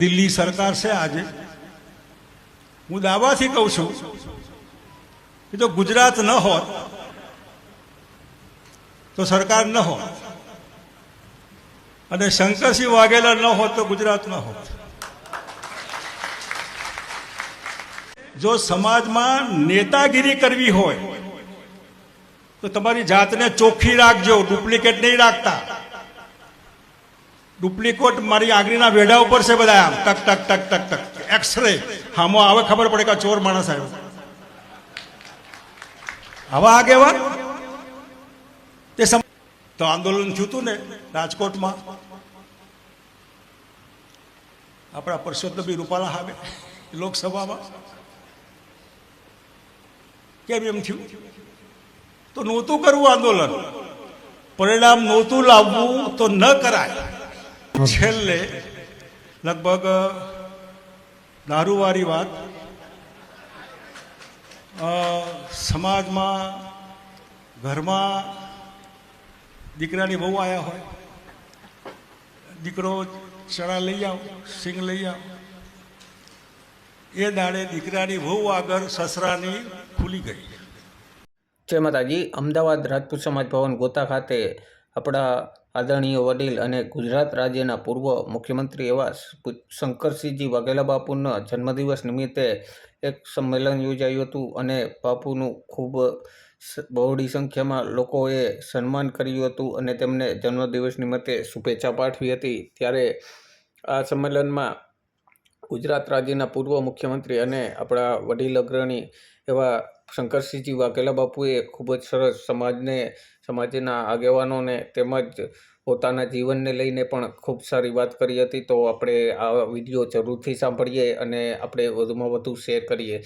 દિલ્હી સરકાર છે આજે હું દાવાથી કહું છું કે જો ગુજરાત ન હોત તો સરકાર ન હોત અને શંકરસિંહ વાઘેલા ન હોત તો ગુજરાત ન હોત। જો સમાજમાં નેતાગીરી કરવી હોય તો તમારી જાતને ચોખ્ખી રાખજો, ડુપ્લિકેટ નહીં રાખતા। ડુપ્લિકેટ મારી આંગળીના વેઢા ઉપર છે બધા, આમ ટક ટક ટક ટક ટક એક્સરે હામો આવે ખબર પડે કે ચોર માણસ આવ્યો। આવા આગેવાન તે તો આંદોલન થયું હતું ને રાજકોટમાં, આપણા પરસોત્તમભાઈ રૂપાલા સામે લોકસભામાં, કેમ એમ થયું? તો નહોતું કરવું આંદોલન, પરિણામ નહોતું લાવવું તો ન કરાય। છેલ્લે લગભગ દારૂવાળી વાત, સમાજમાં ઘરમાં દીકરાની વહુ આવ્યા હોય, દીકરો ચણા લઈ આવ, સિંગ લઈ આવ, એ દાડે દીકરાની વહુ આગળ સસરાની ખુલી ગઈ। જય માતાજી। અમદાવાદ રાજપૂત સમાજ ભવન ગોતા ખાતે આપણા આદરણીય વડીલ અને ગુજરાત રાજ્યના પૂર્વ મુખ્યમંત્રી એવા શંકરસિંહજી વાઘેલા બાપુના જન્મદિવસ નિમિત્તે એક સંમેલન યોજાયું હતું અને બાપુનું ખૂબ બહોળી સંખ્યામાં લોકોએ સન્માન કર્યું હતું અને તેમને જન્મદિવસ નિમિત્તે શુભેચ્છા પાઠવી હતી। ત્યારે આ સંમેલનમાં ગુજરાત રાજ્યના પૂર્વ મુખ્યમંત્રી અને આપણા વડીલ અગ્રણી એવા શંકરસિંહજી વાઘેલા બાપુએ ખૂબ જ સરસ સમાજના આગેવાનોને તેમજ પોતાના જીવનને લઈને પણ ખૂબ સારી વાત કરી હતી। તો આપણે આ વિડીયો જરૂરથી સાંભળીએ અને આપણે વધુમાં વધુ શેર કરીએ।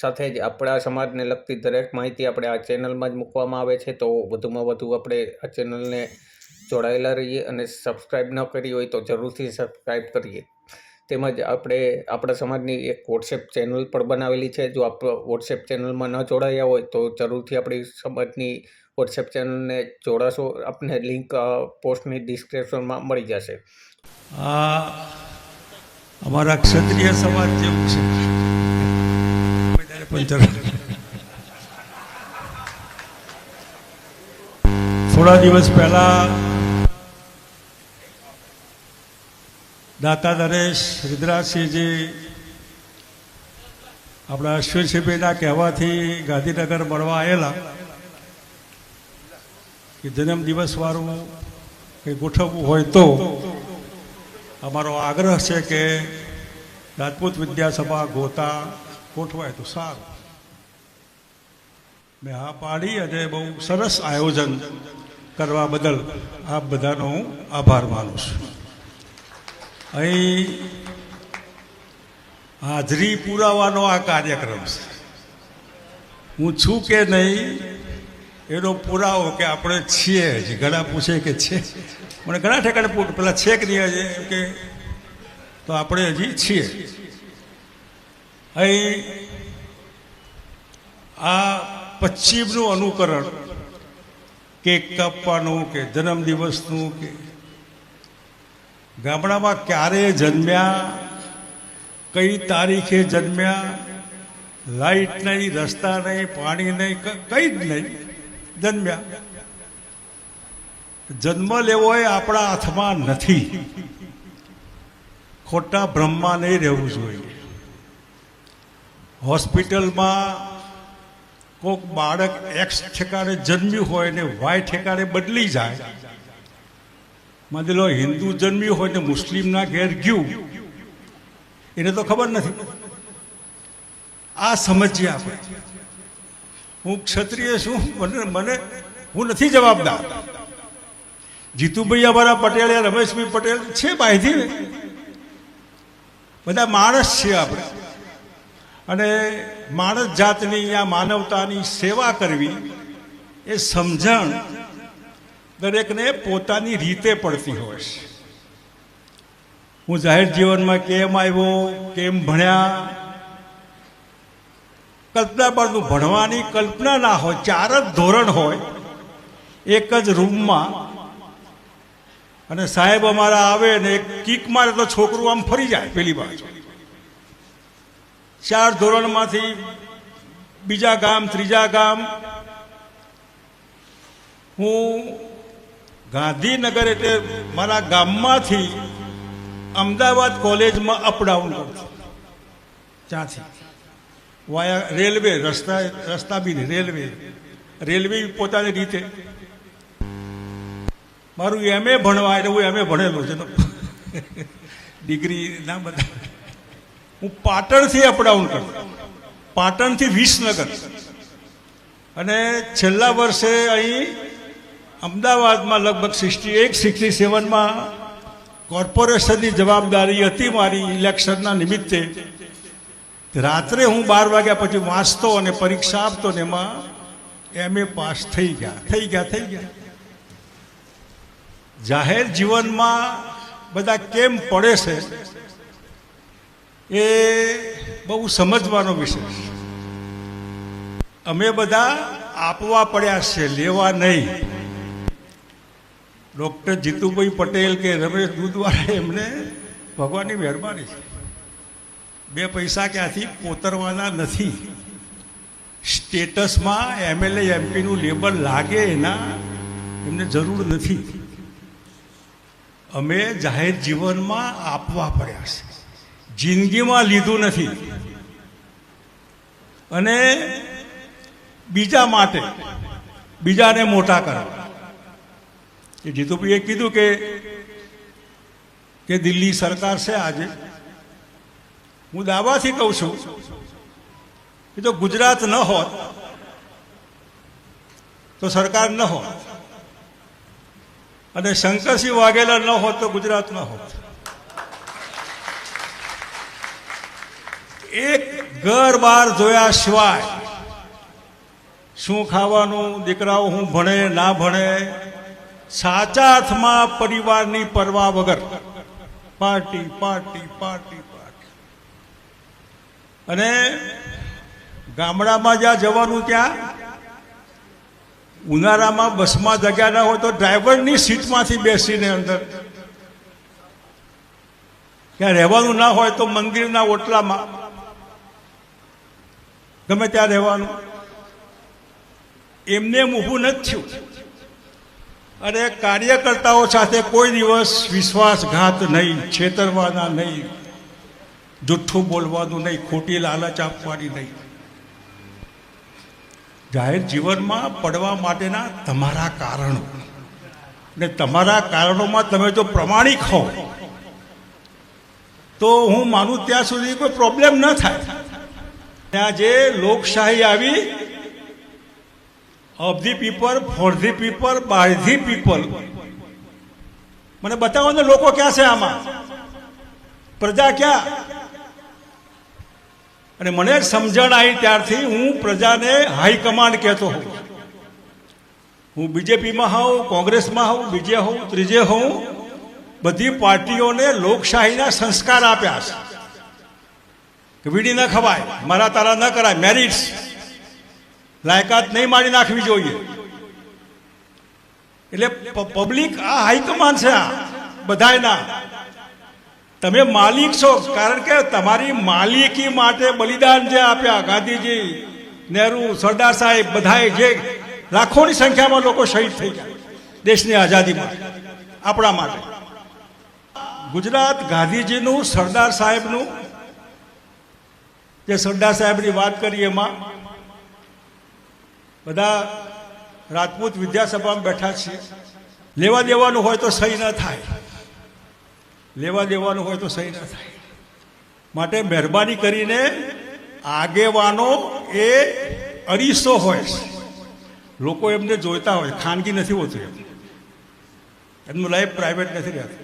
સાથે જ આપણા સમાજને લગતી દરેક માહિતી આપણે આ ચેનલમાં જ મૂકવામાં આવે છે, તો વધુમાં વધુ આપણે આ ચેનલને જોડાયેલા રહીએ અને સબસ્ક્રાઈબ ન કરી હોય તો જરૂરથી સબસ્ક્રાઈબ કરીએ। તેમજ આપણે આપણા સમાજની એક વોટ્સએપ ચેનલ પણ બનાવેલી છે, જો આપ વોટ્સએપ ચેનલમાં ન જોડાયા હોય તો જરૂરથી આપણી સમાજની વોટ્સએપ ચેનલને જોડાશો, આપને લિંક પોસ્ટની ડિસ્ક્રિપ્શનમાં મળી જશે। આ અમારા ક્ષત્રિય સમાજ જેવું છે, થોડા દિવસ પહેલા દાતા નરેશ રુદ્રાસિંહજી આપણા અશ્વિનસિંહભાઈના કહેવાથી ગાંધીનગર મળવા આવેલા કે જન્મદિવસવાળું કંઈ ગોઠવવું હોય તો અમારો આગ્રહ છે કે રાજપૂત વિદ્યાસભા ગોતા ગોઠવાય તો સારું। મેં હા પાડી અને બહુ સરસ આયોજન કરવા બદલ આપ બધાનો હું આભાર માનું છું। અહીં હાજરી પુરાવાનો આ કાર્યક્રમ છે, હું છું કે નહીં એનો પુરાવો કે આપણે છીએ જ। ઘણા પૂછે કે છે, મને ઘણા ઠેકાણે પેલા છે કે નહીં કે, તો આપણે હજી છીએ। અહીં આ પશ્ચિમનું અનુકરણ, કેક કાપવાનું કે જન્મદિવસનું કે ગામડામાં ક્યારે જન્મ્યા, કઈ તારીખે જન્મ્યા, લાઇટ નહીં, રસ્તા નહીં, પાણી નહીં, કંઈ જ નહીં, જન્મ્યા। જન્મ લેવો એ આપણા હાથમાં નથી, ખોટા ભ્રમમાં નહીં રહેવું જોઈએ। હોસ્પિટલમાં કોઈક બાળક એક્સ ઠેકાણે જન્મ્યું હોય ને વાય ઠેકાણે બદલી જાય, માની લો હિન્દુ જન્મ્યું હોય ને મુસ્લિમના ઘેર ગયું, એને તો ખબર નથી। આ સમજીએ આપણે। હું ક્ષત્રિય છું, મને હું નથી જવાબદાર। જીતુભાઈ અમારા પટેલ, રમેશભાઈ પટેલ છે બાયથી, બધા માણસ છે આપણે, અને માણસ જાતની આ માનવતાની સેવા કરવી એ સમજણ દરેકને પોતાની રીતે પડતી હોય છે। હું જાહેર જીવનમાં કેમ આવ્યો, કેમ ભણ્યા, કલ્પના પરનું ભણવાની કલ્પના ના હોય, 4 જ ધોરણ હોય, એક જ રૂમમાં અને સાહેબ અમારા આવે ને એક કિક મારે તો છોકરું આમ ફરી જાય પેલી બાજુ. 4 ધોરણમાંથી બીજા ગામ, ત્રીજા ગામ. હું ગાંધીનગર એટલે મારા ગામમાંથી અમદાવાદ કોલેજમાં અપડાઉન કરતો, ત્યાંથી વાયા રેલવે, રસ્તા બી નહીં, રેલવે પોતાની રીતે. મારું MA ભણવા એટલે હું MA ભણેલો છે, ડિગ્રી ના બધા. હું પાટણથી અપડાઉન કરતો, પાટણથી વિસનગર, અને છેલ્લા વર્ષે અહીં અમદાવાદમાં લગભગ 68-67માં કોર્પોરેશનની જવાબદારી હતી મારી ઇલેક્શનના નિમિત્તે. રાત્રે હું 12 વાગ્યા પછી વાંચતો અને પરીક્ષા આપતો ને એમાં MA પાસ થઈ ગયા. જાહેર જીવનમાં બધા કેમ પડે છે એ બહુ સમજવાનો વિષય. અમે બધા આપવા પડ્યા છે, લેવા નહીં. ડૉક્ટર જીતુભાઈ પટેલ કે રમેશ દૂધવાળા, એમને ભગવાનની મહેરબાની છે, 2 પૈસા ક્યાંથી કોતરવાના નથી. સ્ટેટસમાં MLA MPનું લેબલ લાગે એના એમને જરૂર નથી. અમે જાહેર જીવનમાં આપવા પડ્યા છે, જિંદગીમાં લીધું નથી. અને બીજા માટે, બીજાને મોટા કરવા. એ જીતુભાઈએ કીધું કે દિલ્હી સરકાર છે આજે. હું દાવાથી કહું છું કે જો ગુજરાત ન હોત તો સરકાર ન હોત, અને શંકરસિંહ વાઘેલા ન હોત તો ગુજરાત ન હોત. એક ઘર બહાર જોયા સિવાય શું ખાવાનું, દીકરાઓ હું ભણે ના ભણે, સાચા અર્થમાં પરિવારની પરવા વગર પાર્ટી. અને ગામડામાં જ્યાં જવાનું ત્યાં ઉનાળામાં બસમાં જગ્યા ના હોય તો ડ્રાઈવરની સીટમાંથી બેસીને અંદર, ત્યાં રહેવાનું ના હોય તો મંદિરના ઓટલામાં, ગમે ત્યાં રહેવાનું. એમને ઊભું નથી થયું. અને કાર્યકર્તાઓ સાથે કોઈ દિવસ વિશ્વાસઘાત નહીં, છેતરવાના નહીં, જુઠ્ઠું બોલવાનું નહીં, ખોટી લાલચ આપવાની નહીં. જાહેર જીવનમાં પડવા માટેના તમારા કારણો, ને તમારા કારણોમાં તમે જો પ્રમાણિક હો તો હું માનું ત્યાં સુધી કોઈ પ્રોબ્લેમ ન થાય. ત્યાં જે લોકશાહી આવી, of the people, for the people, by the people, મને બતાવો ને લોકો ક્યાં છે આમાં, પ્રજા ક્યાં? અને મને સમજણ આવી ત્યારથી હું પ્રજાને હાઈકમાન્ડ કહેતો હોઉં. હું બીજેપીમાં હોઉં, કોંગ્રેસમાં હોઉં, બીજે હોઉં, ત્રીજે હોઉં, બધી પાર્ટીઓને લોકશાહીના સંસ્કાર આપ્યા છે કે વીડી ન ખવાય, મારા તારા ન કરાય, મેરિટ્સ, લાયકાત નહીં મારી નાખવી જોઈએ. એટલે પબ્લિક આ હાઈકમાન્ડ છે, આ બધાયના. તમે માલિક છો, કારણ કે તમારી માલિકી માટે બલિદાન જે આપ્યા ગાંધીજી, નહેરુ, સરદાર સાહેબ, બધાએ જે લાખોની સંખ્યામાં લોકો શહીદ થઈ ગયા દેશની આઝાદી માટે, આપણા માટે. ગુજરાત ગાંધીજીનું, સરદાર સાહેબનું, જે સરદાર સાહેબની વાત કરી એમાં બધા રાજપૂત વિદ્યાસભામાં બેઠા છીએ. લેવા દેવાનું હોય તો સહી ન થાય, લેવા દેવાનું હોય તો સહી ન થાય. માટે મહેરબાની કરીને આગેવાનો એ અરીસો હોય છે, લોકો એમને જોઈતા હોય, ખાનગી નથી હોતું, એમનું લાઈફ પ્રાઇવેટ નથી રહેતું.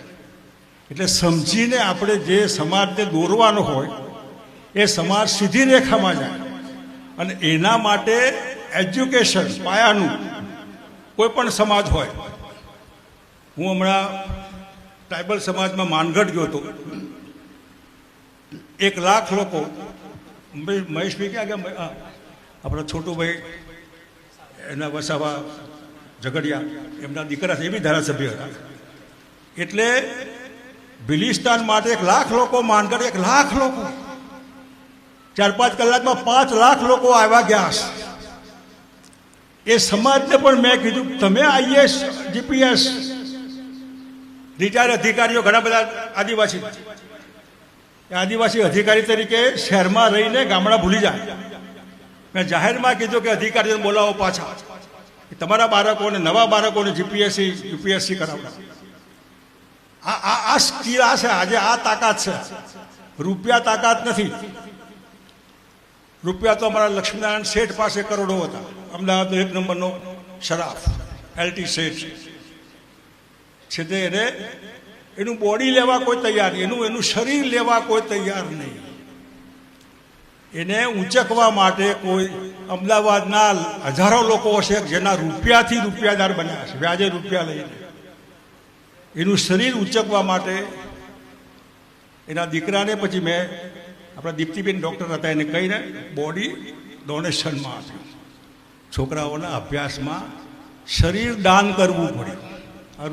એટલે સમજીને આપણે જે સમાજને દોરવાનો હોય એ સમાજ સીધી રેખામાં જાય. અને એના માટે એજ્યુકેશન પાયાનું, કોઈ પણ સમાજ હોય. હું હમણાં ટ્રાઇબલ સમાજમાં માનગઢ ગયો હતો. 1 લાખ લોકો, મહેશભાઈ ક્યાં ગયા, આપણા છોટુભાઈ, એના વસાવા ઝઘડિયા, એમના દીકરા છે, એ બી ધારાસભ્ય હતા. એટલે બિલિસ્તાન માટે 1 લાખ લોકો, માનગઢ 1 લાખ લોકો, 4-5 કલાકમાં 5 લાખ લોકો આવ્યા ગયા હશે. એ સમાજને પણ મેં કીધું, તમે આઈએસ જીપીએસ રિટાયર અધિકારીઓ ઘણા બધા આદિવાસી અધિકારી તરીકે શહેરમાં રહીને ગામડા ભૂલી જાય. મેં જાહેરમાં કીધું કે અધિકારીઓને બોલાવો પાછા, તમારા બાળકોને, નવા બાળકોને જીપીએસસી યુપીએસસી કરાવડા. આ સ્કીલ આ છે. આજે આ તાકાત છે. રૂપિયા તાકાત નથી. રૂપિયા તો અમારા લક્ષ્મીનારાયણ શેઠ પાસે કરોડો હતા. અમદાવાદનો 1 નંબરનો શરાફ એલટી શેઠ છે તે એને એનું બોડી લેવા કોઈ તૈયાર નહીં, એનું શરીર લેવા કોઈ તૈયાર નહીં. એને ઊંચકવા માટે કોઈ અમદાવાદના હજારો લોકો હશે જેના રૂપિયાથી રૂપિયાદાર બન્યા છે, વ્યાજે રૂપિયા લઈને. એનું શરીર ઊંચકવા માટે એના દીકરાને પછી મેં આપણા દીપ્તિબેન ડૉક્ટર હતા એને કહીને બોડી ડોનેશનમાં આપ્યું. છોકરાઓના અભ્યાસમાં શરીર દાન કરવું પડ્યું. આ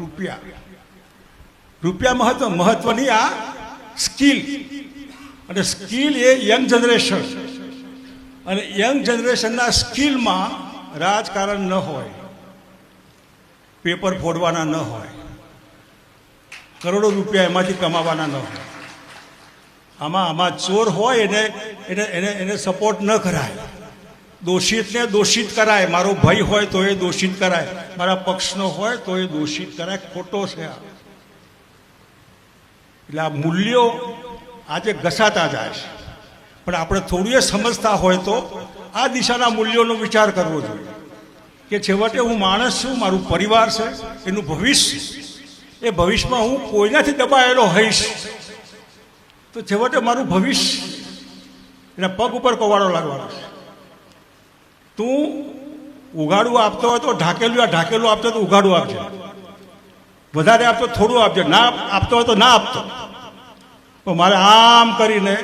રૂપિયા મહત્વની આ સ્કિલ. અને સ્કિલ એ યંગ જનરેશન, અને યંગ જનરેશનના સ્કિલમાં રાજકારણ ન હોય, પેપર ફોડવાના ન હોય, કરોડો રૂપિયા એમાંથી કમાવાના ન હોય. આમાં ચોર હોય એને સપોર્ટ ન કરાય. દોષિતને દોષિત કરાય. મારો ભાઈ હોય તો એ દોષિત કરાય, મારા પક્ષનો હોય તો એ દોષિત કરાય. ખોટો છે આ. એટલે આ મૂલ્યો આજે ઘસાતા જાય છે. પણ આપણે થોડું એ સમજતા હોય તો આ દિશાના મૂલ્યોનો વિચાર કરવો જોઈએ કે છેવટે હું માણસ છું, મારું પરિવાર છે, એનું ભવિષ્ય, એ ભવિષ્યમાં હું કોઈનાથી દબાયેલો હોઈશ તો છેવટે મારું ભવિષ્ય એના પગ ઉપર કવાડો લાગવાનો છે. તું ઉઘાડું આપતો હોય તો ઢાકેલું આપતો હોય તો ઉઘાડું આપજે, વધારે આપતો થોડું આપજે, ના આપતો હોય તો ના આપતો. પણ મારે આમ કરીને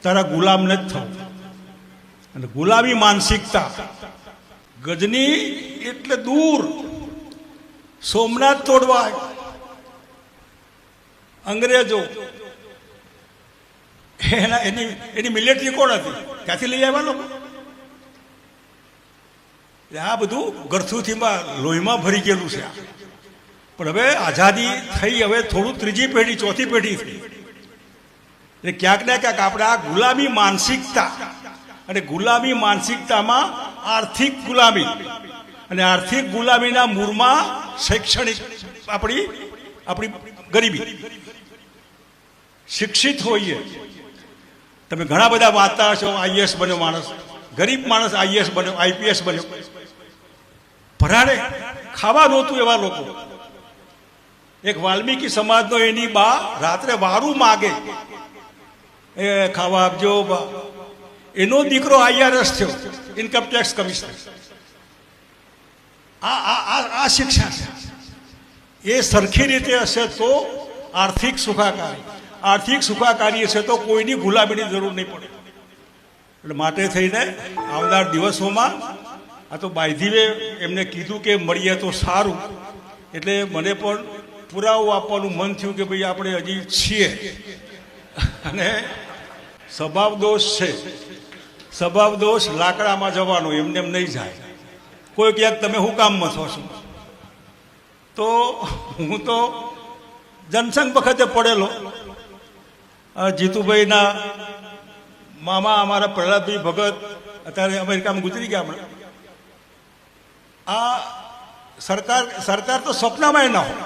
તારા ગુલામ નથી થવું. અને ગુલામી માનસિકતા ગજની એટલે દૂર. સોમનાથ તોડવા અંગ્રેજો, એની મિલિટરી કોણ હતી, ક્યાંથી લઈ આવ્યા લોકો? આ બધું ગરથુથીમાં લોહીમાં ભરી ગયેલું છે. પણ હવે આઝાદી થઈ, હવે થોડું 3જી પેઢી 4થી પેઢી થઈ. એટલે ક્યાંક ને ક્યાંક આપણે આ ગુલામી માનસિકતા, અને ગુલામી માનસિકતામાં આર્થિક ગુલામી, અને આર્થિક ગુલામીના મૂળમાં શૈક્ષણિક આપણી ગરીબી. શિક્ષિત હોઈએ, તમે ઘણા બધા વાંચતા હશો, આઈએસ બન્યો માણસ, ગરીબ માણસ આઈએસ બન્યો, આઈપીએસ બન્યો. ભરાડે ખાવા નહોતું એવા લોકો. એક વાલ્મીકી સમાજનો એની બા રાત્રે વારું માગે, એ ખાવા આપજો બા. એનો દીકરો આઈઆરએસ થયો, ઇન્કમ ટેક્સ કમિશનર. આ શિક્ષા છે. એ સરખી રીતે હશે તો આર્થિક સુખાકારી, આર્થિક સુખાકારી હશે તો કોઈની ગુલામીની જરૂર નહીં પડે. એટલે માટે થઈને આવનાર દિવસોમાં આ તો બાયધીવે એમને કીધું કે મળીએ તો સારું. એટલે મને પણ પુરાવો આપવાનું મન થયું કે ભાઈ આપણે હજી છીએ. અને સ્વભાવ દોષ છે. સ્વભાવ દોષ લાકડામાં જવાનો, એમને એમ નહીં જાય. કોઈ ક્યાંક તમે હું કામમાં છો છો, તો હું તો જનસંઘ વખતે પડેલો. જીતુભાઈના મામા અમારા પ્રહલાદભાઈ ભગત અત્યારે અમેરિકામાં ગુજરી ગયા હમણાં. આ સરકાર તો સપનામાં ના હોય.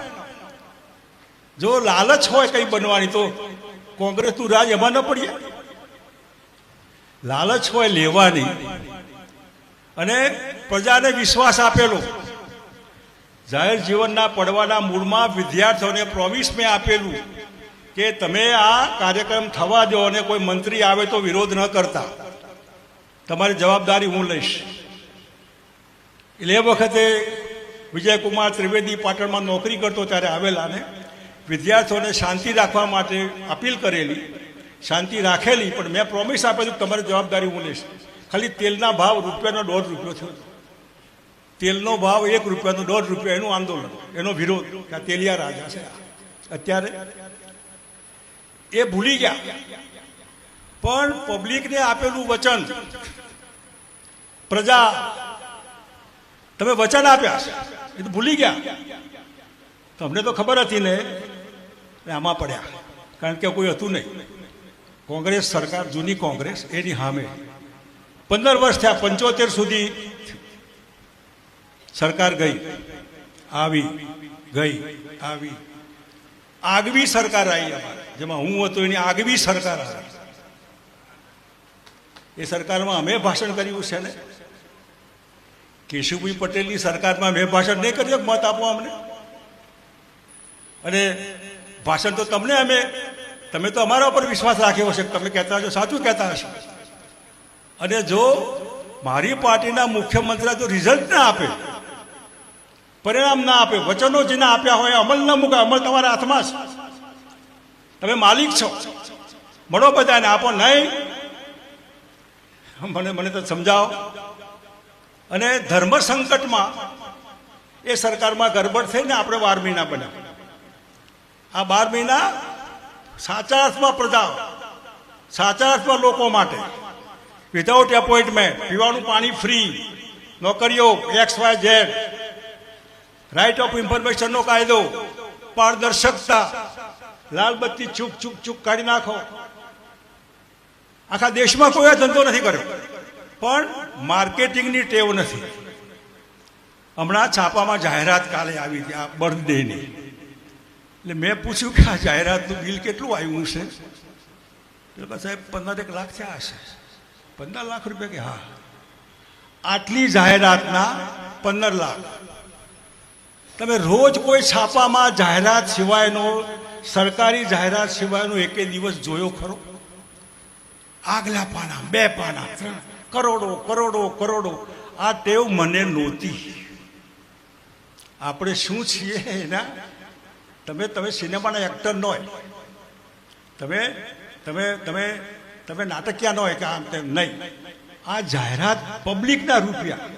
જો લાલચ હોય કંઈ બનવાની તો કોંગ્રેસનું રાજ એમાં ન પડીએ. લાલચ હોય લેવાની, અને પ્રજાને વિશ્વાસ આપેલો. જાહેર જીવનના પડવાના મૂળમાં વિદ્યાર્થીઓને પ્રોમિસ મેં આપેલું કે તમે આ કાર્યક્રમ થવા દો, અને કોઈ મંત્રી આવે તો વિરોધ ન કરતા, તમારી જવાબદારી હું લઈશ. એટલે એ વખતે વિજયકુમાર ત્રિવેદી પાટણમાં નોકરી કરતો ત્યારે આવેલા, ને વિદ્યાર્થીઓને શાંતિ રાખવા માટે અપીલ કરેલી, શાંતિ રાખેલી. પણ મેં પ્રોમિસ આપેલું તમારી જવાબદારી હું લઈશ. ખાલી તેલના ભાવ ₹1.5 થયો. તેલનો ભાવ 1 રૂપિયાનો 1.5 રૂપિયા, એનું આંદોલન, એનો વિરોધ કે આ તેલિયા રાજા છે. અત્યારે એ ભૂલી ગયા, પણ પબ્લિકને આપેલું વચન, પ્રજા, તમે વચન આપ્યા એ તો ભૂલી ગયા. તમને તો ખબર હતી ને, આમાં પડ્યા, કારણ કે કોઈ હતું નહીં. કોંગ્રેસ સરકાર, જૂની કોંગ્રેસ, એની સામે 15 વર્ષ થયા, 75 સુધી સરકાર ગઈ આવી ગઈ આવી. આગવી સરકાર આવી અમારે, જેમાં હું હતો એની આગવી સરકાર આવી. એ સરકારમાં અમે ભાષણ કર્યું છે ને. કેશુભાઈ પટેલની સરકારમાં મેં ભાષણ નહીં કર્યું, મત આપો અમને. અને ભાષણ તો તમને તમે તો અમારા ઉપર વિશ્વાસ રાખ્યો હશે, તમે કહેતા હશો, સાચું કહેતા હશો. અને જો મારી પાર્ટીના મુખ્યમંત્રી જો રિઝલ્ટ ના આપે, પરિણામ ના આપે, વચનો જેને આપ્યા હોય અમલ ન મૂકે, અમલ તમારા હાથમાં છે, તમે માલિક છો, મળો બધાને, આપો નહીં. મને તો સમજાવો. અને ધર્મ સંકટમાં એ સરકારમાં ગરબડ થઈને આપણે 12 મહિના બન્યા. આ 12 મહિના સાચા અર્થમાં પ્રજા, સાચા અર્થમાં લોકો માટે, વિધાઉટ એપોઇન્ટમેન્ટ, પીવાનું પાણી ફ્રી, નોકરીઓ XYZ, રાઇટ ઓફ ઇન્ફોર્મેશનનો કાયદો, પારદર્શકતા, લાલ બત્તી ચૂક ચૂક ચૂક કાઢી નાખો. આખા દેશમાં કોઈ ધંધો નથી કર્યો, પણ માર્કેટિંગની ટેવ નથી. હમણાં છાપામાં જાહેરાત કાલે આવી હતી આ બર્થડેની, એટલે મેં પૂછ્યું કે આ જાહેરાતનું બિલ કેટલું આવ્યું છે? એટલે સાહેબ 15 લાખ થયા હશે. 15 લાખ રૂપિયા? કે હા. આટલી જાહેરાતના 15 લાખ. તમે રોજ કોઈ છાપામાં જાહેરાત સિવાયનો, સરકારી જાહેરાત સિવાયનો એકે દિવસ જોયો ખરો? આગલા પાના, 2 પાના, 3, કરોડો કરોડો કરોડો. આ ટેવ મને નહોતી. આપણે શું છીએ એના, તમે સિનેમાના એક્ટર ન હોય, તમે નાટકિયા ન હોય કે આમ તેમ નહીં. આ જાહેરાત પબ્લિકના રૂપિયા.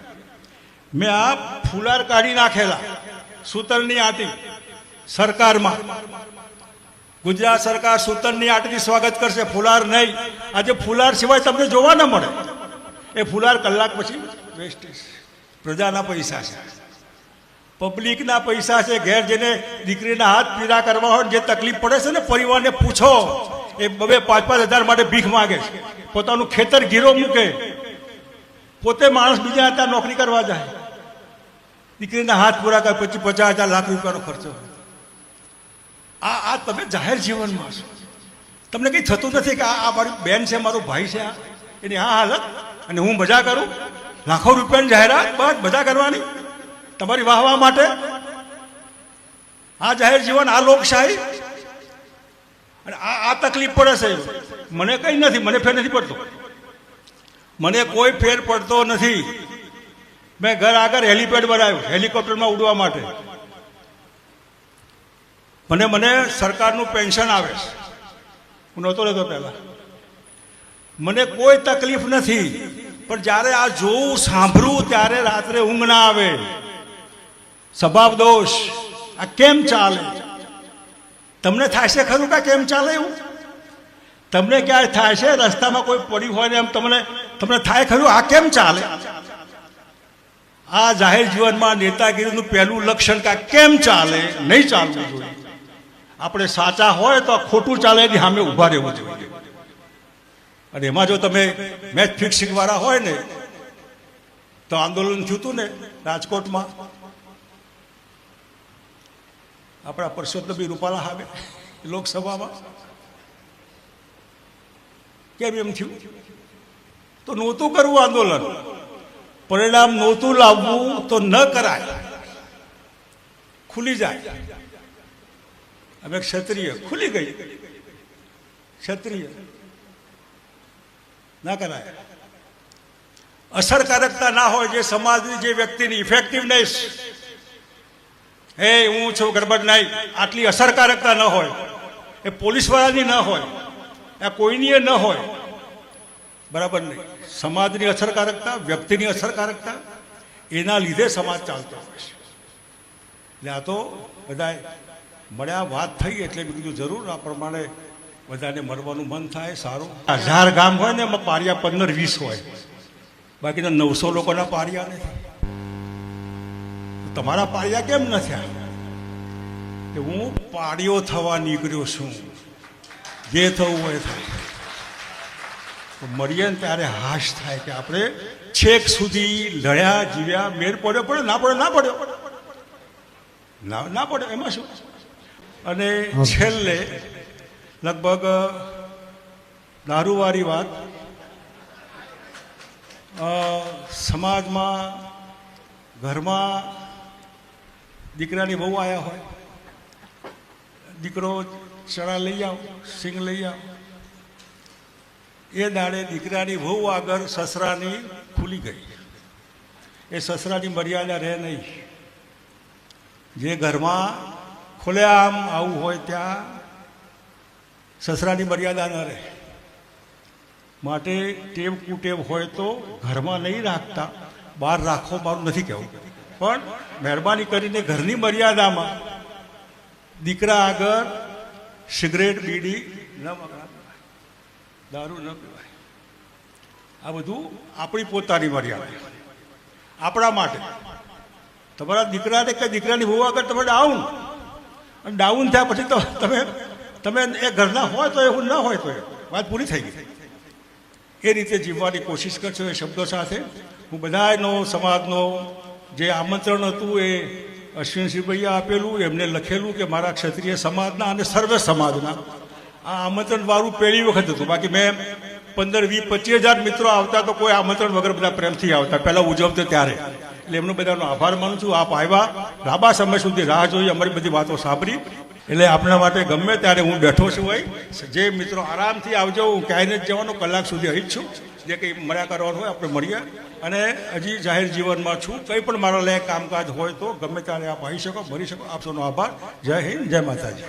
મેં આ ફુલાર કાઢી નાખેલા, સૂતરની આંટી સરકારમાં. ગુજરાત સરકાર સૂતરની આંટીથી સ્વાગત કરશે, ફુલાર નહીં. આજે ફુલાર સિવાય તમને જોવા ન મળે. એ ફુલાર કલાક પછી વેસ્ટેજ. પ્રજાના પૈસા છે, પબ્લિકના પૈસા છે. ઘેર જેને દીકરીના હાથ પીડા કરવા હોય, જે તકલીફ પડે છે ને, પરિવારને પૂછો. એ 2-5 હજાર માટે ભીખ માગે છે, પોતાનું ખેતર ગીરો મૂકે, પોતે માણસ બીજા ત્યાં નોકરી કરવા જાય, દીકરીના હાથ પૂરા કરે, પછી 50,000 લાખ રૂપિયાનો ખર્ચો. આ તમે જાહેર જીવનમાં છો. તમને કંઈ થતું નથી કે આ મારી બેન છે, મારો ભાઈ છે, એની આ હાલત, અને હું મજા કરું? લાખો રૂપિયાની જાહેરાત બસ મજા કરવાની તમારી વાહવા માટે. આ જાહેર જીવન, આ લોકશાહી. અને આ તકલીફ પડે છે. મને કંઈ નથી, મને ફેર નથી પડતો, મને કોઈ ફેર પડતો નથી. મેં ઘર આગળ હેલિપેડ બનાવ્યું હેલિકોપ્ટરમાં ઉડવા માટે. મને સરકારનું પેન્શન આવે છે, હું નહોતો લેતો પહેલા. મને કોઈ તકલીફ નથી, પણ જ્યારે આ જોઉં, સાંભળું, ત્યારે રાત્રે ઊંઘ ના આવે. સ્વભાવ દોષ. આ કેમ ચાલે? તમને થાય છે ખરું કે કેમ ચાલે એવું? તમને ક્યારે થાય છે? રસ્તામાં કોઈ પડ્યું હોય ને એમ તમને થાય ખરું આ કેમ ચાલે? આ જાહેર જીવનમાં નેતાગીરીનું પહેલું લક્ષણ કે કેમ ચાલે, નહીં ચાલવું જોઈએ. આપણે સાચા હોય તો ખોટું ચાલે એની સામે ઊભા રહેવું જોઈએ. અને એમાં જો તમે મેચ ફિક્સિંગ વાળા હોય ને, તો આંદોલન થયું હતું ને રાજકોટમાં, આપણા પરસોત્તમભાઈ રૂપાલા સામે લોકસભામાં. કેમ એમ થયું? તો નહોતું કરવું આંદોલન, પરિણામ નહોતું લાવવું તો ન કરાય, ખુલી જાય. હવે ક્ષત્રિય ખુલી ગઈ, ક્ષત્રિય ના કરાય. અસરકારકતા ના હોય, જે સમાજની, જે વ્યક્તિની ઇફેક્ટિવનેસ, હું છું ગરબડ નહીં, આટલી અસરકારકતા ન હોય, એ પોલીસવાળાની ન હોય, એ કોઈની ન હોય, બરાબર નહીં. સમાજની અસરકારકતા, વ્યક્તિની અસરકારકતા, એના લીધે સમાજ ચાલતો હોય છે. એટલે આ તો બધા મળ્યા વાત થઈ એટલે મેં કીધું જરૂર આ પ્રમાણે બધાને મળવાનું મન થાય સારું. 1000 ગામ હોય ને એમાં પારિયા 15-20 હોય, બાકીના 900 લોકોના પારિયા નથી. તમારા પારિયા કેમ ન થયા? કે હું પાડિયો થવા નીકળ્યો છું, જે થવું હોય થાય. મળીએ ને ત્યારે હાશ થાય કે આપણે છેક સુધી લડ્યા જીવ્યા, મેળ પડ્યો પડ્યો, ના પડ્યો ના પડ્યો, ના પડ્યો એમાં શું. અને છેલ્લે લગભગ દારૂવાળી વાત, સમાજમાં ઘરમાં દીકરાની બહુ આવ્યા હોય, દીકરો ચણા લઈ આવ, સિંગ લઈ આવ, એ દાડે દીકરાની બહુ આગળ સસરાની ખુલી ગઈ. એ સસરાની મર્યાદા રહે નહીં. જે ઘરમાં ખુલ્લેઆમ આવું હોય ત્યાં સસરાની મર્યાદા ન રહે. માટે ટેવ કુટેવ હોય તો ઘરમાં નહીં રાખતા, બહાર રાખો મારું નથી કહેવું, પણ મહેરબાની કરીને ઘરની મર્યાદામાં દીકરા આગળ સિગરેટ બીડી ન વગાડવા, દારૂ ન પીવાય. આ બધું આપણી પોતાની મર્યાદા, આપણા માટે. તમારા દીકરાને કે દીકરાની બહુ આગળ તમે ડાઉન, અને ડાઉન થયા પછી તો તમે એ ઘરના હોય તો એવું ન હોય તો વાત પૂરી થઈ ગઈ. એ રીતે જીવવાની કોશિશ કરશો. એ શબ્દો સાથે હું બધાનો સમાજનો જે આમંત્રણ હતું એ અશ્વિનસિંહભાઈએ આપેલું, એમને લખેલું કે મારા ક્ષત્રિય સમાજના અને સર્વે સમાજના આ આમંત્રણવાળું પહેલી વખત હતું. બાકી મેં 15, 20, 25,000 મિત્રો આવતા તો કોઈ આમંત્રણ વગર બધા પ્રેમથી આવતા, પહેલાં ઉજવતો ત્યારે. એટલે એમનો બધાનો આભાર માનું છું. આપ આવ્યા, લાંબા સમય સુધી રાહ જોઈ, અમારી બધી વાતો સાંભળી, એટલે આપણા માટે ગમે ત્યારે હું બેઠો છું. હોય જે મિત્રો આરામથી આવજો, હું ક્યાંય નથી જવાનો, કલાક સુધી અહીં જ છું. જે કંઈ મળ્યા કરવાનું હોય આપણે મળીએ. અને હજી જાહેર જીવનમાં છું, કંઈ પણ મારા લાયક કામકાજ હોય તો ગમે ત્યારે આપ આવી શકો, મળી શકો. આપ સૌનો આભાર. જય હિન્દ, જય માતાજી.